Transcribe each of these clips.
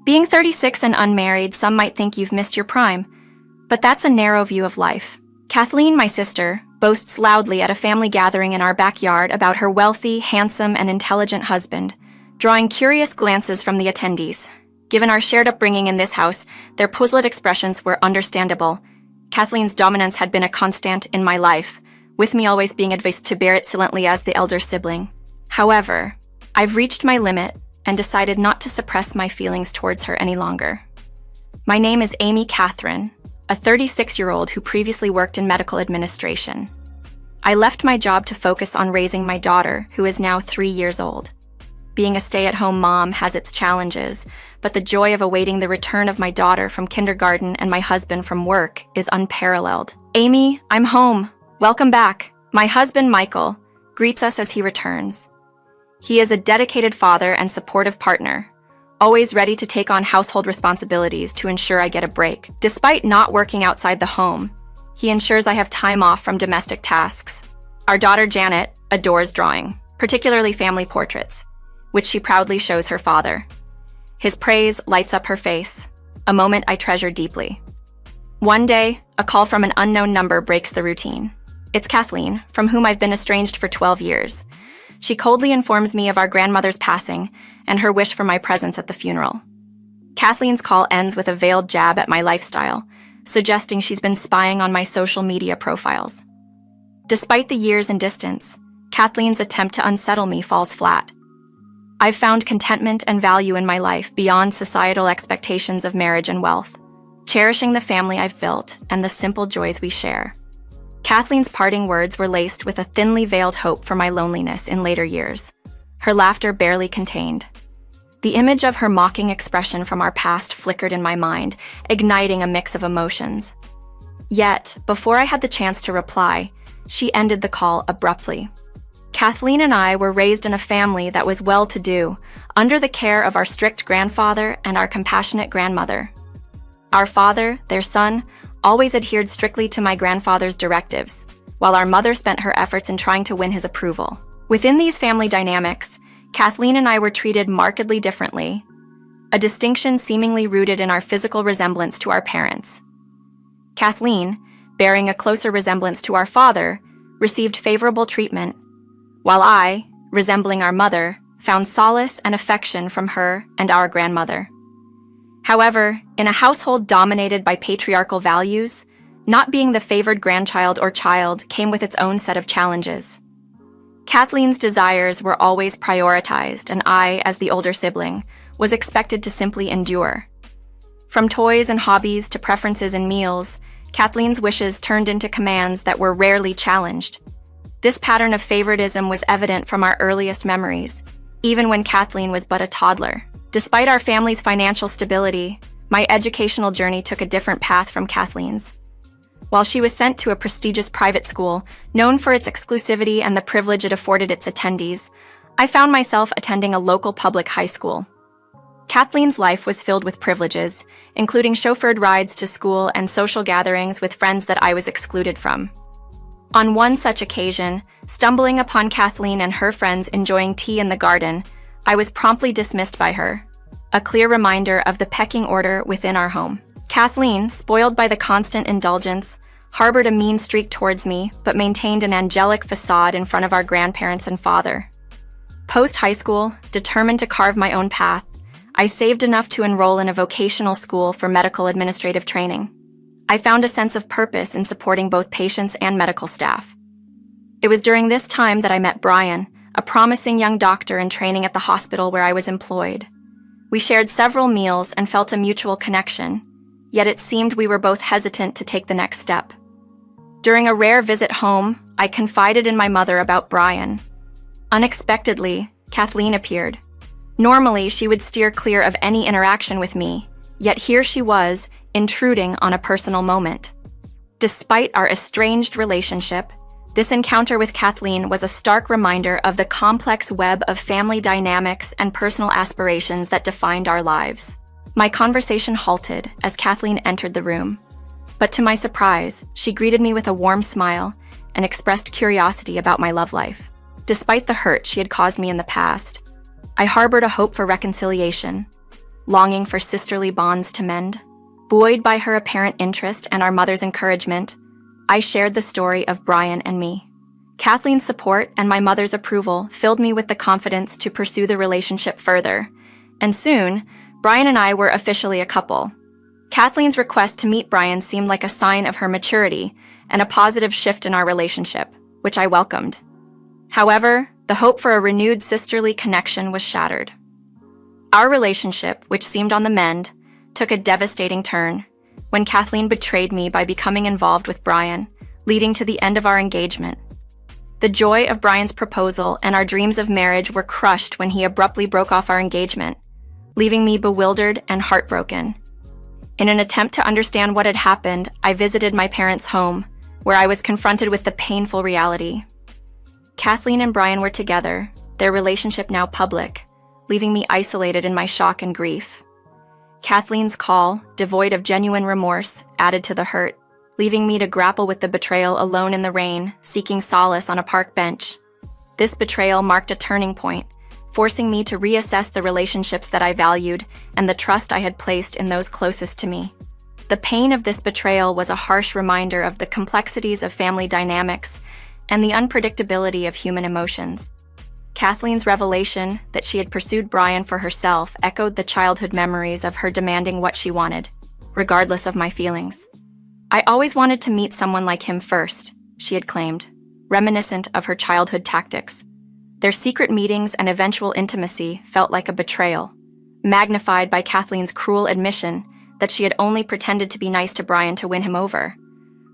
Being 36 and unmarried, some might think you've missed your prime, but that's a narrow view of life. Kathleen, my sister, boasts loudly at a family gathering in our backyard about her wealthy, handsome, and intelligent husband, drawing curious glances from the attendees. Given our shared upbringing in this house, their puzzled expressions were understandable. Kathleen's dominance had been a constant in my life, with me always being advised to bear it silently as the elder sibling. However, I've reached my limit and decided not to suppress my feelings towards her any longer. My name is Amy Catherine, a 36-year-old who previously worked in medical administration. I left my job to focus on raising my daughter, who is now 3 years old. Being a stay-at-home mom has its challenges, but the joy of awaiting the return of my daughter from kindergarten and my husband from work is unparalleled. Amy, I'm home. Welcome back. My husband, Michael, greets us as he returns. He is a dedicated father and supportive partner, always ready to take on household responsibilities to ensure I get a break. Despite not working outside the home, he ensures I have time off from domestic tasks. Our daughter, Janet, adores drawing, particularly family portraits, which she proudly shows her father. His praise lights up her face, a moment I treasure deeply. One day, a call from an unknown number breaks the routine. It's Kathleen, from whom I've been estranged for 12 years. She coldly informs me of our grandmother's passing and her wish for my presence at the funeral. Kathleen's call ends with a veiled jab at my lifestyle, suggesting she's been spying on my social media profiles. Despite the years and distance, Kathleen's attempt to unsettle me falls flat. I've found contentment and value in my life beyond societal expectations of marriage and wealth, cherishing the family I've built and the simple joys we share. Kathleen's parting words were laced with a thinly veiled hope for my loneliness in later years, her laughter barely contained. The image of her mocking expression from our past flickered in my mind, igniting a mix of emotions. Yet, before I had the chance to reply, she ended the call abruptly. Kathleen and I were raised in a family that was well-to-do, under the care of our strict grandfather and our compassionate grandmother. Our father, their son, always adhered strictly to my grandfather's directives, while our mother spent her efforts in trying to win his approval. Within these family dynamics, Kathleen and I were treated markedly differently, a distinction seemingly rooted in our physical resemblance to our parents. Kathleen, bearing a closer resemblance to our father, received favorable treatment, while I, resembling our mother, found solace and affection from her and our grandmother. However, in a household dominated by patriarchal values, not being the favored grandchild or child came with its own set of challenges. Kathleen's desires were always prioritized, and I, as the older sibling, was expected to simply endure. From toys and hobbies to preferences in meals, Kathleen's wishes turned into commands that were rarely challenged. This pattern of favoritism was evident from our earliest memories, even when Kathleen was but a toddler. Despite our family's financial stability, my educational journey took a different path from Kathleen's. While she was sent to a prestigious private school, known for its exclusivity and the privilege it afforded its attendees, I found myself attending a local public high school. Kathleen's life was filled with privileges, including chauffeured rides to school and social gatherings with friends that I was excluded from. On one such occasion, stumbling upon Kathleen and her friends enjoying tea in the garden, I was promptly dismissed by her, a clear reminder of the pecking order within our home. Kathleen, spoiled by the constant indulgence, harbored a mean streak towards me, but maintained an angelic facade in front of our grandparents and father. Post-high school, determined to carve my own path, I saved enough to enroll in a vocational school for medical administrative training. I found a sense of purpose in supporting both patients and medical staff. It was during this time that I met Brian, a promising young doctor in training at the hospital where I was employed. We shared several meals and felt a mutual connection, yet it seemed we were both hesitant to take the next step. During a rare visit home, I confided in my mother about Brian. Unexpectedly, Kathleen appeared. Normally, she would steer clear of any interaction with me, yet here she was, intruding on a personal moment. Despite our estranged relationship, this encounter with Kathleen was a stark reminder of the complex web of family dynamics and personal aspirations that defined our lives. My conversation halted as Kathleen entered the room, but to my surprise, she greeted me with a warm smile and expressed curiosity about my love life. Despite the hurt she had caused me in the past, I harbored a hope for reconciliation. longing for sisterly bonds to mend. Buoyed by her apparent interest and our mother's encouragement, I shared the story of Brian and me. Kathleen's support and my mother's approval filled me with the confidence to pursue the relationship further, and soon, Brian and I were officially a couple. Kathleen's request to meet Brian seemed like a sign of her maturity and a positive shift in our relationship, which I welcomed. However, the hope for a renewed sisterly connection was shattered. Our relationship, which seemed on the mend, took a devastating turn when Kathleen betrayed me by becoming involved with Brian, leading to the end of our engagement. The joy of Brian's proposal and our dreams of marriage were crushed when he abruptly broke off our engagement, leaving me bewildered and heartbroken. In an attempt to understand what had happened, I visited my parents' home, where I was confronted with the painful reality. Kathleen and Brian were together, their relationship now public, leaving me isolated in my shock and grief. Kathleen's call, devoid of genuine remorse, added to the hurt, leaving me to grapple with the betrayal alone in the rain, seeking solace on a park bench. This betrayal marked a turning point, forcing me to reassess the relationships that I valued and the trust I had placed in those closest to me. The pain of this betrayal was a harsh reminder of the complexities of family dynamics and the unpredictability of human emotions. Kathleen's revelation that she had pursued Brian for herself echoed the childhood memories of her demanding what she wanted, regardless of my feelings. "I always wanted to meet someone like him first," she had claimed, reminiscent of her childhood tactics. Their secret meetings and eventual intimacy felt like a betrayal, magnified by Kathleen's cruel admission that she had only pretended to be nice to Brian to win him over.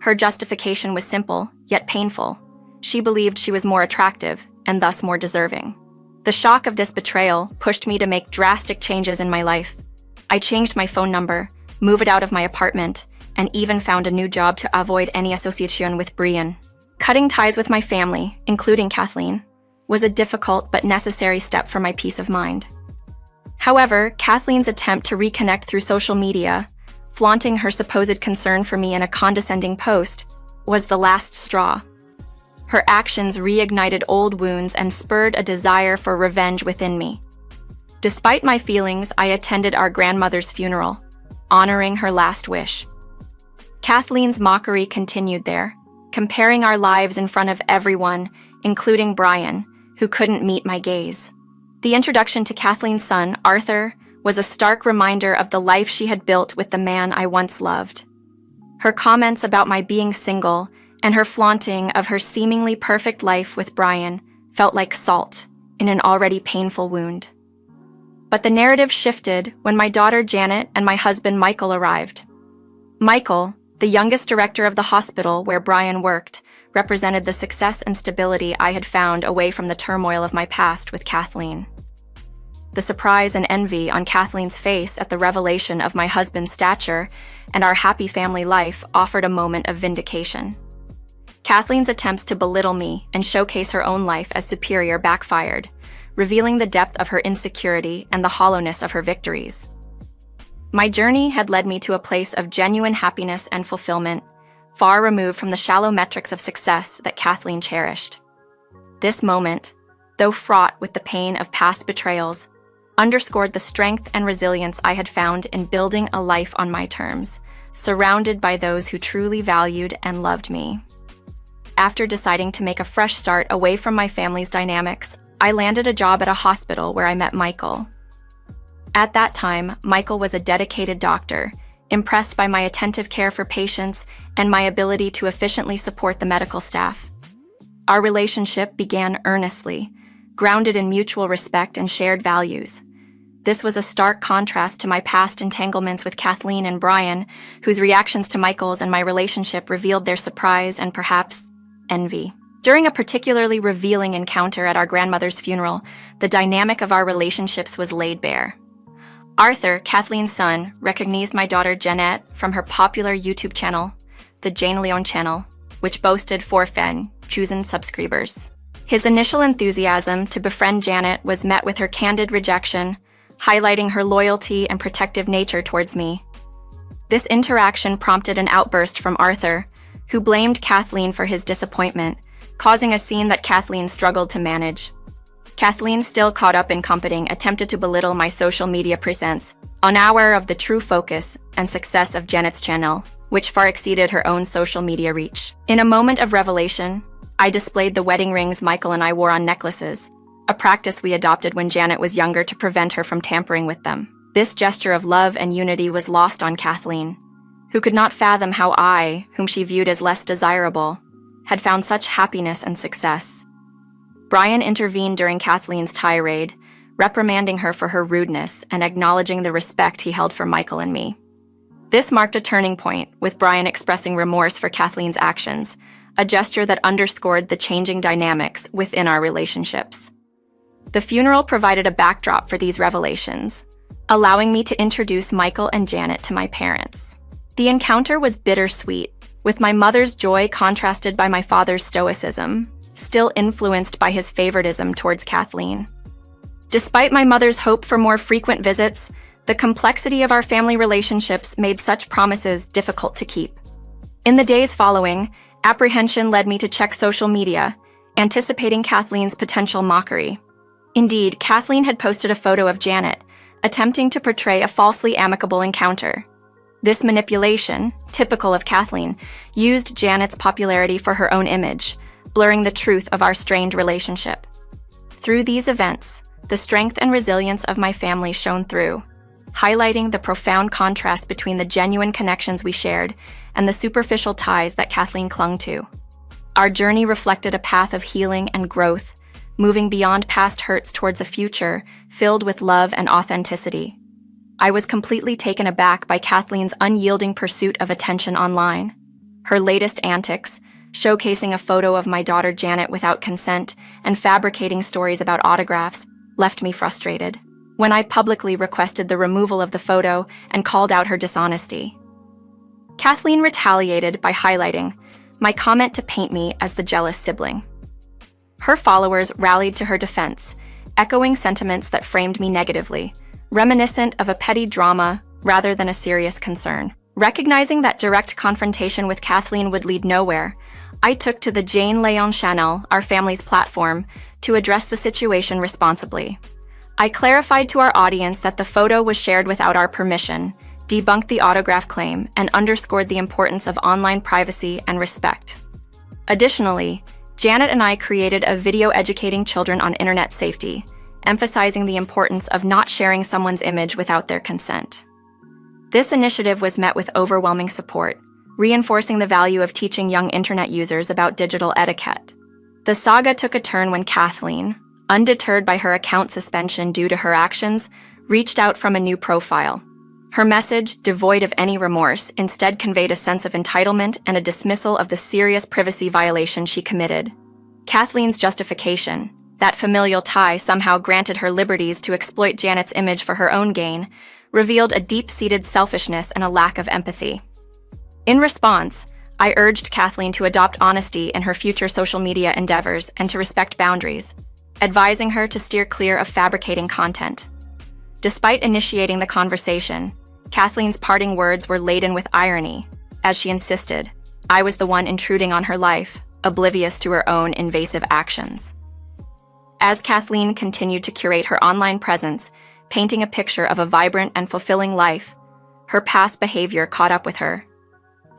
Her justification was simple, yet painful. She believed she was more attractive, and thus more deserving. The shock of this betrayal pushed me to make drastic changes in my life. I changed my phone number, moved out of my apartment, and even found a new job to avoid any association with Brian. Cutting ties with my family, including Kathleen, was a difficult but necessary step for my peace of mind. However, Kathleen's attempt to reconnect through social media, flaunting her supposed concern for me in a condescending post, was the last straw. Her actions reignited old wounds and spurred a desire for revenge within me. Despite my feelings, I attended our grandmother's funeral, honoring her last wish. Kathleen's mockery continued there, comparing our lives in front of everyone, including Brian, who couldn't meet my gaze. The introduction to Kathleen's son, Arthur, was a stark reminder of the life she had built with the man I once loved. Her comments about my being single and her flaunting of her seemingly perfect life with Brian felt like salt in an already painful wound. But the narrative shifted when my daughter Janet and my husband Michael arrived. Michael, the youngest director of the hospital where Brian worked, represented the success and stability I had found away from the turmoil of my past with Kathleen. The surprise and envy on Kathleen's face at the revelation of my husband's stature and our happy family life offered a moment of vindication. Kathleen's attempts to belittle me and showcase her own life as superior backfired, revealing the depth of her insecurity and the hollowness of her victories. My journey had led me to a place of genuine happiness and fulfillment, far removed from the shallow metrics of success that Kathleen cherished. This moment, though fraught with the pain of past betrayals, underscored the strength and resilience I had found in building a life on my terms, surrounded by those who truly valued and loved me. After deciding to make a fresh start away from my family's dynamics, I landed a job at a hospital where I met Michael. At that time, Michael was a dedicated doctor, impressed by my attentive care for patients and my ability to efficiently support the medical staff. Our relationship began earnestly, grounded in mutual respect and shared values. This was a stark contrast to my past entanglements with Kathleen and Brian, whose reactions to Michael's and my relationship revealed their surprise and perhaps envy. During a particularly revealing encounter at our grandmother's funeral, the dynamic of our relationships was laid bare. Arthur, Kathleen's son, recognized my daughter Jeanette from her popular YouTube channel, the Jane Leon channel, which boasted 4,000 subscribers. His initial enthusiasm to befriend Janet was met with her candid rejection, highlighting her loyalty and protective nature towards me. This interaction prompted an outburst from Arthur, who blamed Kathleen for his disappointment, causing a scene that Kathleen struggled to manage. Kathleen, still caught up in competing, attempted to belittle my social media presence, unaware of the true focus and success of Janet's channel, which far exceeded her own social media reach. In a moment of revelation, I displayed the wedding rings Michael and I wore on necklaces, a practice we adopted when Janet was younger to prevent her from tampering with them. This gesture of love and unity was lost on Kathleen, who could not fathom how I, whom she viewed as less desirable, had found such happiness and success. Brian intervened during Kathleen's tirade, reprimanding her for her rudeness and acknowledging the respect he held for Michael and me. This marked a turning point, with Brian expressing remorse for Kathleen's actions, a gesture that underscored the changing dynamics within our relationships. The funeral provided a backdrop for these revelations, allowing me to introduce Michael and Janet to my parents. The encounter was bittersweet, with my mother's joy contrasted by my father's stoicism, still influenced by his favoritism towards Kathleen. Despite my mother's hope for more frequent visits, the complexity of our family relationships made such promises difficult to keep. In the days following, apprehension led me to check social media, anticipating Kathleen's potential mockery. Indeed, Kathleen had posted a photo of Janet, attempting to portray a falsely amicable encounter. This manipulation, typical of Kathleen, used Janet's popularity for her own image, blurring the truth of our strained relationship. Through these events, the strength and resilience of my family shone through, highlighting the profound contrast between the genuine connections we shared and the superficial ties that Kathleen clung to. Our journey reflected a path of healing and growth, moving beyond past hurts towards a future filled with love and authenticity. I was completely taken aback by Kathleen's unyielding pursuit of attention online. Her latest antics, showcasing a photo of my daughter Janet without consent and fabricating stories about autographs, left me frustrated. When I publicly requested the removal of the photo and called out her dishonesty, Kathleen retaliated by highlighting my comment to paint me as the jealous sibling. Her followers rallied to her defense, echoing sentiments that framed me negatively, reminiscent of a petty drama rather than a serious concern. Recognizing that direct confrontation with Kathleen would lead nowhere, I took to the Jane Leon channel, our family's platform, to address the situation responsibly. I clarified to our audience that the photo was shared without our permission, debunked the autograph claim, and underscored the importance of online privacy and respect. Additionally, Janet and I created a video educating children on internet safety, emphasizing the importance of not sharing someone's image without their consent. This initiative was met with overwhelming support, reinforcing the value of teaching young internet users about digital etiquette. The saga took a turn when Kathleen, undeterred by her account suspension due to her actions, reached out from a new profile. Her message, devoid of any remorse, instead conveyed a sense of entitlement and a dismissal of the serious privacy violation she committed. Kathleen's justification, that familial tie somehow granted her liberties to exploit Janet's image for her own gain, revealed a deep-seated selfishness and a lack of empathy. In response, I urged Kathleen to adopt honesty in her future social media endeavors and to respect boundaries, advising her to steer clear of fabricating content. Despite initiating the conversation, Kathleen's parting words were laden with irony, as she insisted I was the one intruding on her life, oblivious to her own invasive actions. As Kathleen continued to curate her online presence, painting a picture of a vibrant and fulfilling life, her past behavior caught up with her.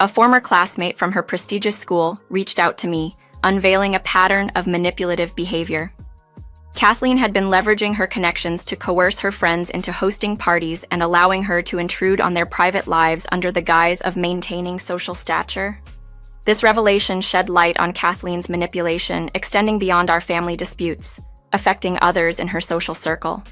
A former classmate from her prestigious school reached out to me, unveiling a pattern of manipulative behavior. Kathleen had been leveraging her connections to coerce her friends into hosting parties and allowing her to intrude on their private lives under the guise of maintaining social stature. This revelation shed light on Kathleen's manipulation, extending beyond our family disputes, affecting others in her social circle.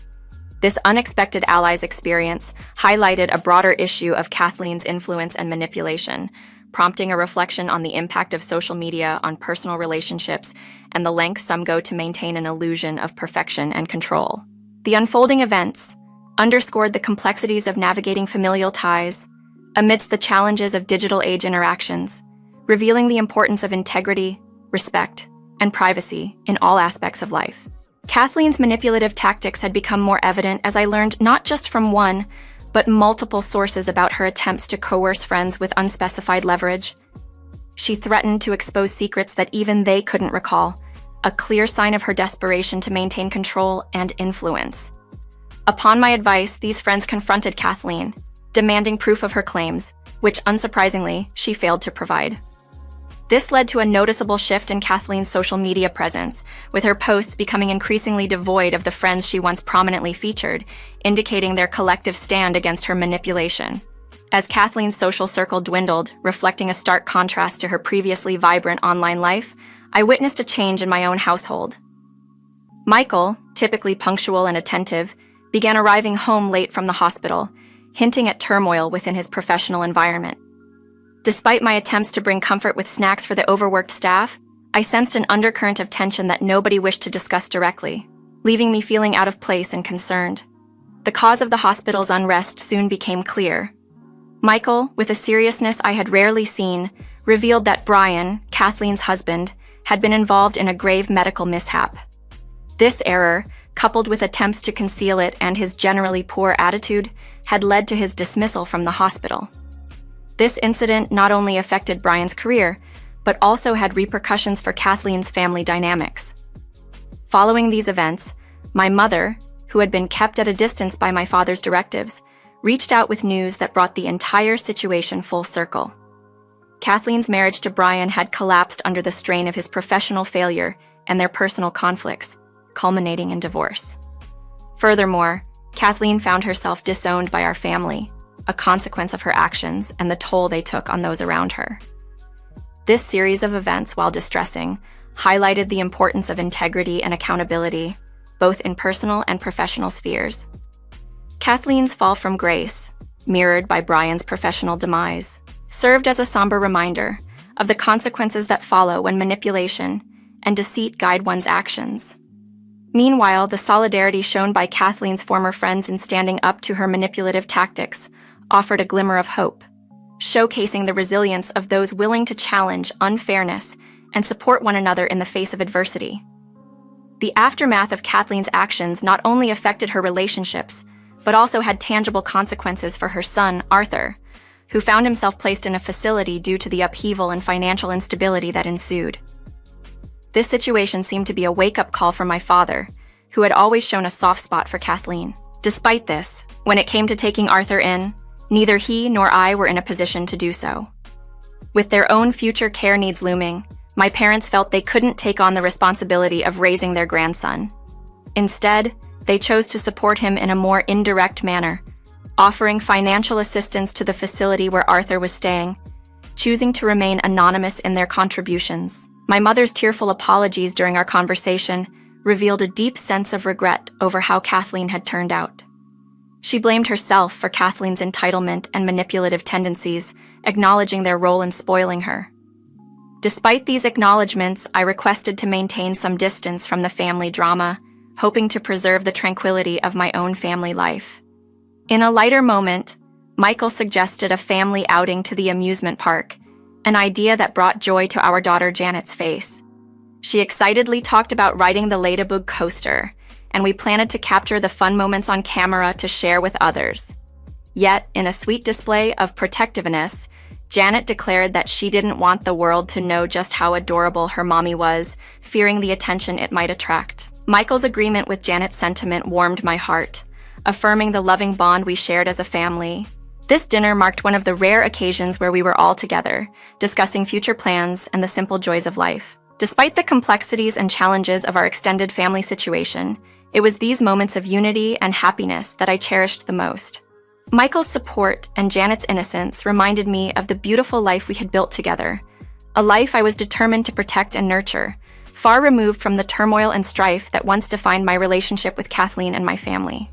This unexpected ally's experience highlighted a broader issue of Kathleen's influence and manipulation, prompting a reflection on the impact of social media on personal relationships and the lengths some go to maintain an illusion of perfection and control. The unfolding events underscored the complexities of navigating familial ties amidst the challenges of digital age interactions, revealing the importance of integrity, respect, and privacy in all aspects of life. Kathleen's manipulative tactics had become more evident as I learned not just from one, but multiple sources about her attempts to coerce friends with unspecified leverage. She threatened to expose secrets that even they couldn't recall, a clear sign of her desperation to maintain control and influence. Upon my advice, these friends confronted Kathleen, demanding proof of her claims, which, unsurprisingly, she failed to provide. This led to a noticeable shift in Kathleen's social media presence, with her posts becoming increasingly devoid of the friends she once prominently featured, indicating their collective stand against her manipulation. As Kathleen's social circle dwindled, reflecting a stark contrast to her previously vibrant online life, I witnessed a change in my own household. Michael, typically punctual and attentive, began arriving home late from the hospital, hinting at turmoil within his professional environment. Despite my attempts to bring comfort with snacks for the overworked staff, I sensed an undercurrent of tension that nobody wished to discuss directly, leaving me feeling out of place and concerned. The cause of the hospital's unrest soon became clear. Michael, with a seriousness I had rarely seen, revealed that Brian, Kathleen's husband, had been involved in a grave medical mishap. This error, coupled with attempts to conceal it and his generally poor attitude, had led to his dismissal from the hospital. This incident not only affected Brian's career, but also had repercussions for Kathleen's family dynamics. Following these events, my mother, who had been kept at a distance by my father's directives, reached out with news that brought the entire situation full circle. Kathleen's marriage to Brian had collapsed under the strain of his professional failure and their personal conflicts, culminating in divorce. Furthermore, Kathleen found herself disowned by our family, a consequence of her actions and the toll they took on those around her. This series of events, while distressing, highlighted the importance of integrity and accountability, both in personal and professional spheres. Kathleen's fall from grace, mirrored by Brian's professional demise, served as a somber reminder of the consequences that follow when manipulation and deceit guide one's actions. Meanwhile, the solidarity shown by Kathleen's former friends in standing up to her manipulative tactics offered a glimmer of hope, showcasing the resilience of those willing to challenge unfairness and support one another in the face of adversity. The aftermath of Kathleen's actions not only affected her relationships, but also had tangible consequences for her son, Arthur, who found himself placed in a facility due to the upheaval and financial instability that ensued. This situation seemed to be a wake-up call for my father, who had always shown a soft spot for Kathleen. Despite this, when it came to taking Arthur in, neither he nor I were in a position to do so. With their own future care needs looming, my parents felt they couldn't take on the responsibility of raising their grandson. Instead, they chose to support him in a more indirect manner, offering financial assistance to the facility where Arthur was staying, choosing to remain anonymous in their contributions. My mother's tearful apologies during our conversation revealed a deep sense of regret over how Kathleen had turned out. She blamed herself for Kathleen's entitlement and manipulative tendencies, acknowledging their role in spoiling her. Despite these acknowledgments, I requested to maintain some distance from the family drama, hoping to preserve the tranquility of my own family life. In a lighter moment, Michael suggested a family outing to the amusement park, an idea that brought joy to our daughter Janet's face. She excitedly talked about riding the Ladybug coaster, and we planned to capture the fun moments on camera to share with others. Yet, in a sweet display of protectiveness, Janet declared that she didn't want the world to know just how adorable her mommy was, fearing the attention it might attract. Michael's agreement with Janet's sentiment warmed my heart, affirming the loving bond we shared as a family. This dinner marked one of the rare occasions where we were all together, discussing future plans and the simple joys of life. Despite the complexities and challenges of our extended family situation, it was these moments of unity and happiness that I cherished the most. Michael's support and Janet's innocence reminded me of the beautiful life we had built together, a life I was determined to protect and nurture, far removed from the turmoil and strife that once defined my relationship with Kathleen and my family.